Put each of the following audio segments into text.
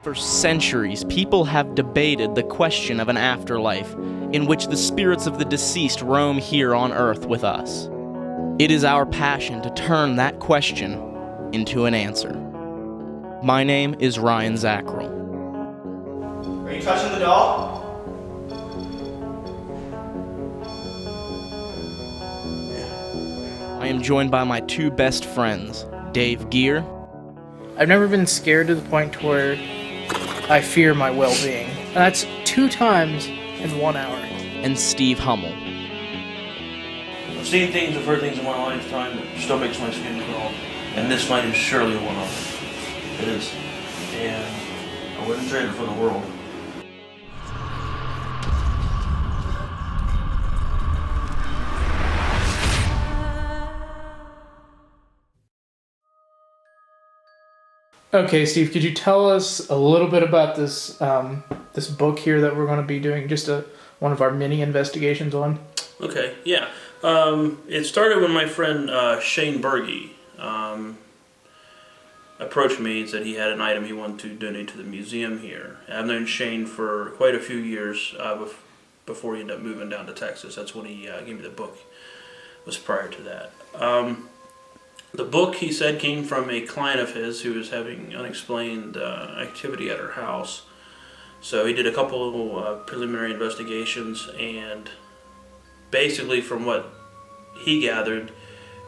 For centuries, people have debated the question of an afterlife in which the spirits of the deceased roam here on Earth with us. It is our passion to turn that question into an answer. My name is Ryan Zackrell. Are you touching the doll? I am joined by my two best friends, Dave Gear. I've never been scared to the point to where I fear my well-being. That's 2 times in 1 hour. And Steve Hummel. I've seen things, I've heard things in my lifetime that still makes my skin crawl. And this night is surely one of them. It is. And I wouldn't trade it for the world. Okay, Steve, could you tell us a little bit about this this book here that we're going to be doing just one of our mini investigations on? Okay, yeah. It started when my friend Shane Berge approached me and said he had an item he wanted to donate to the museum here. I've known Shane for quite a few years before he ended up moving down to Texas. That's when he gave me the book. It was prior to that. The book, he said, came from a client of his who was having unexplained activity at her house. So he did a couple of preliminary investigations, and basically from what he gathered,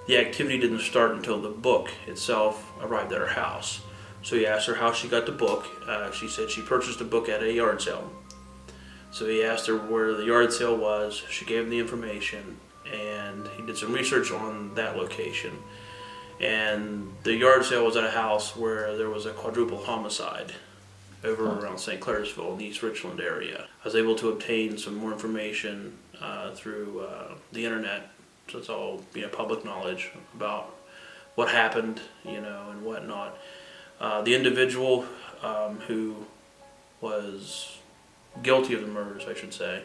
the activity didn't start until the book itself arrived at her house. So he asked her how she got the book. She said she purchased the book at a yard sale. So he asked her where the yard sale was. She gave him the information, and he did some research on that location. And the yard sale was at a house where there was a quadruple homicide over around St. Clairsville in the East Richland area. I was able to obtain some more information through the internet, so it's all public knowledge about what happened, and whatnot. The individual who was guilty of the murders, I should say,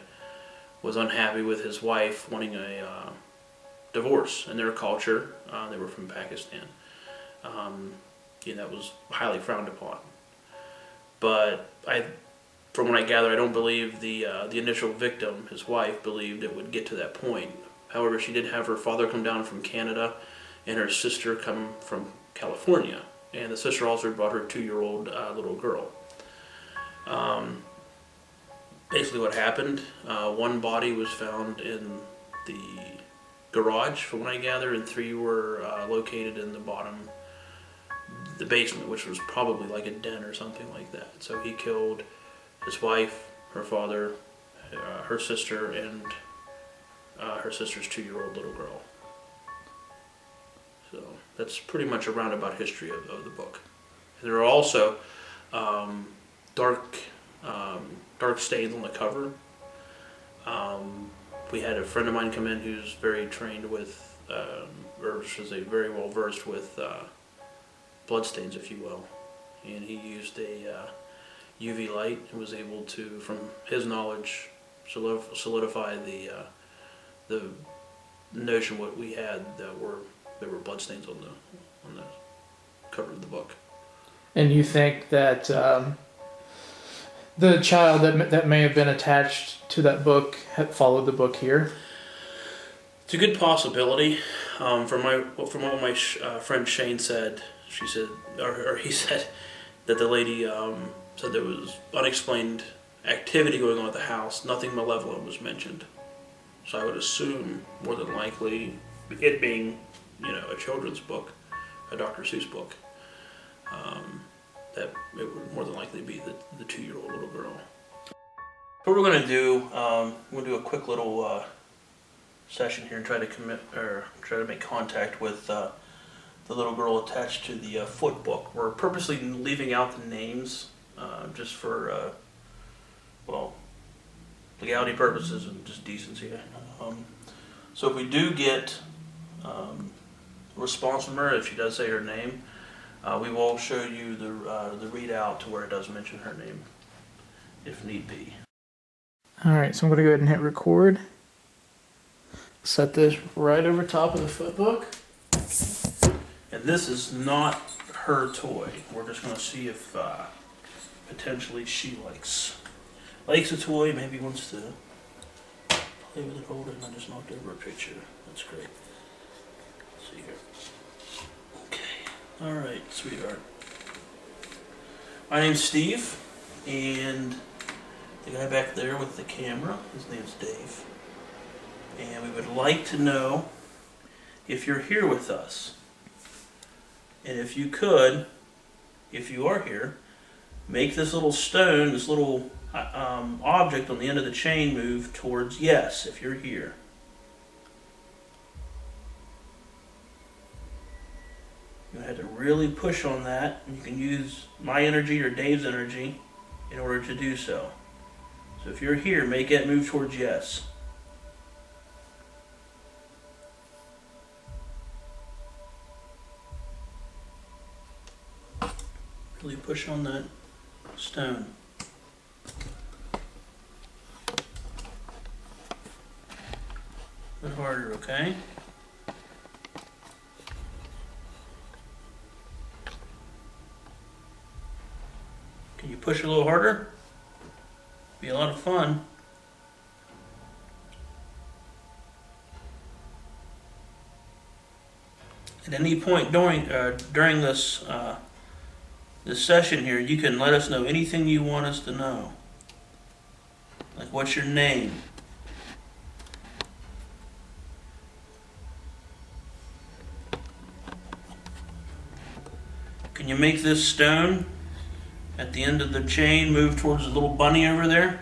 was unhappy with his wife wanting a divorce. In their culture, they were from Pakistan. That was highly frowned upon. But from what I gather, I don't believe the initial victim, his wife, believed it would get to that point. However, she did have her father come down from Canada and her sister come from California. And the sister also brought her 2-year-old little girl. Basically what happened, one body was found in the garage, from what I gather, and 3 were located in the basement, which was probably like a den or something like that. So he killed his wife, her father, her sister, and her sister's 2-year-old little girl. So that's pretty much a roundabout history of the book. There are also dark stains on the cover. We had a friend of mine come in who's very trained with, or should say very well versed with bloodstains, if you will. And he used a UV light and was able to, from his knowledge, solidify the notion what we had that there were bloodstains on the cover of the book. And you think that the child that may have been attached to that book had followed the book here? It's a good possibility. From what my friend Shane said, he said that the lady said there was unexplained activity going on at the house. Nothing malevolent was mentioned. So I would assume, more than likely, it being, a children's book, a Dr. Seuss book, that it would more than likely be the 2-year-old little girl. What we're going to do, we're going to do a quick little session here and try to make contact with the little girl attached to the foot book. We're purposely leaving out the names just for, legality purposes and just decency. So if we do get a response from her, if she does say her name, we will show you the readout to where it does mention her name, if need be. Alright, so I'm going to go ahead and hit record. Set this right over top of the foot book. And this is not her toy. We're just going to see if potentially she likes a toy, maybe wants to play with it, hold it, and I just knocked over a picture. That's great. Let's see here. Okay. Alright, sweetheart. My name's Steve, and the guy back there with the camera, his name's Dave. And we would like to know if you're here with us. And if you could, if you are here, make this little stone, this little object on the end of the chain move towards yes, if you're here. You have to really push on that. You can use my energy or Dave's energy in order to do so. So if you're here, make it move towards yes. Really push on that stone. A bit harder, okay? Can you push a little harder? Be a lot of fun. At any point during this this session here, you can let us know anything you want us to know. Like, what's your name? Can you make this stone at the end of the chain move towards the little bunny over there?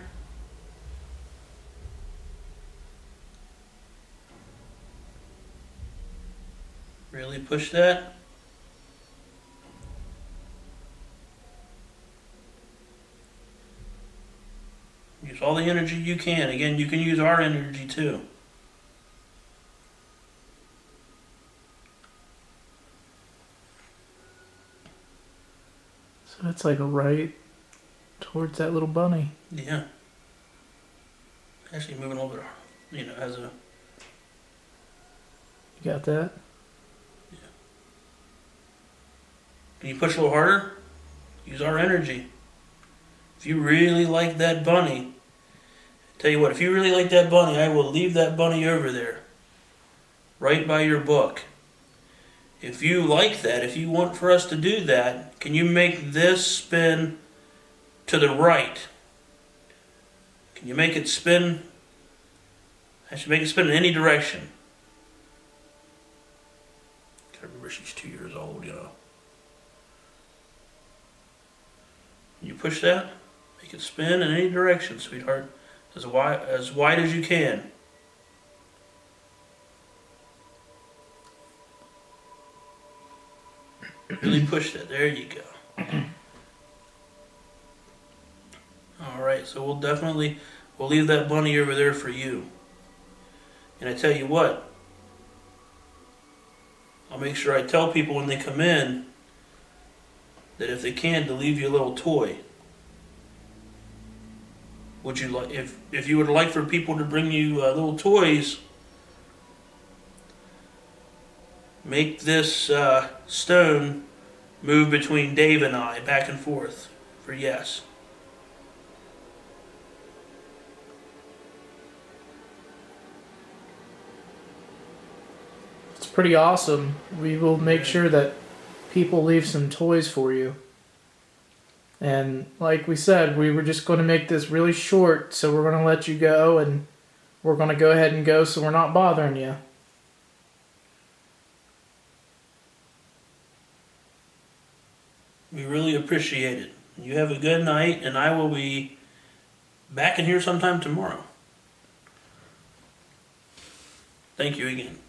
Really push that. Use all the energy you can. Again, you can use our energy too. So that's like a right towards that little bunny. Yeah. Actually moving a little bit, as a... You got that? Yeah. Can you push a little harder? Use our energy. If you really like that bunny, tell you what, if you really like that bunny, I will leave that bunny over there, right by your book. If you like that, if you want for us to do that, can you make this spin to the right? Can you make it spin? I should make it spin in any direction. Gotta remember she's 2 years old, Can you push that? Make it spin in any direction, sweetheart. As wide as you can. Really push that. There you go. Alright, so we'll leave that bunny over there for you. And I tell you what, I'll make sure I tell people when they come in that if they can, to leave you a little toy. Would you like, if you would like for people to bring you little toys, make this stone move between Dave and I, back and forth, for yes. It's pretty awesome. We will make sure that people leave some toys for you. And like we said, we were just going to make this really short, so we're going to let you go, and we're going to go ahead and go so we're not bothering you. We really appreciate it. You have a good night, and I will be back in here sometime tomorrow. Thank you again.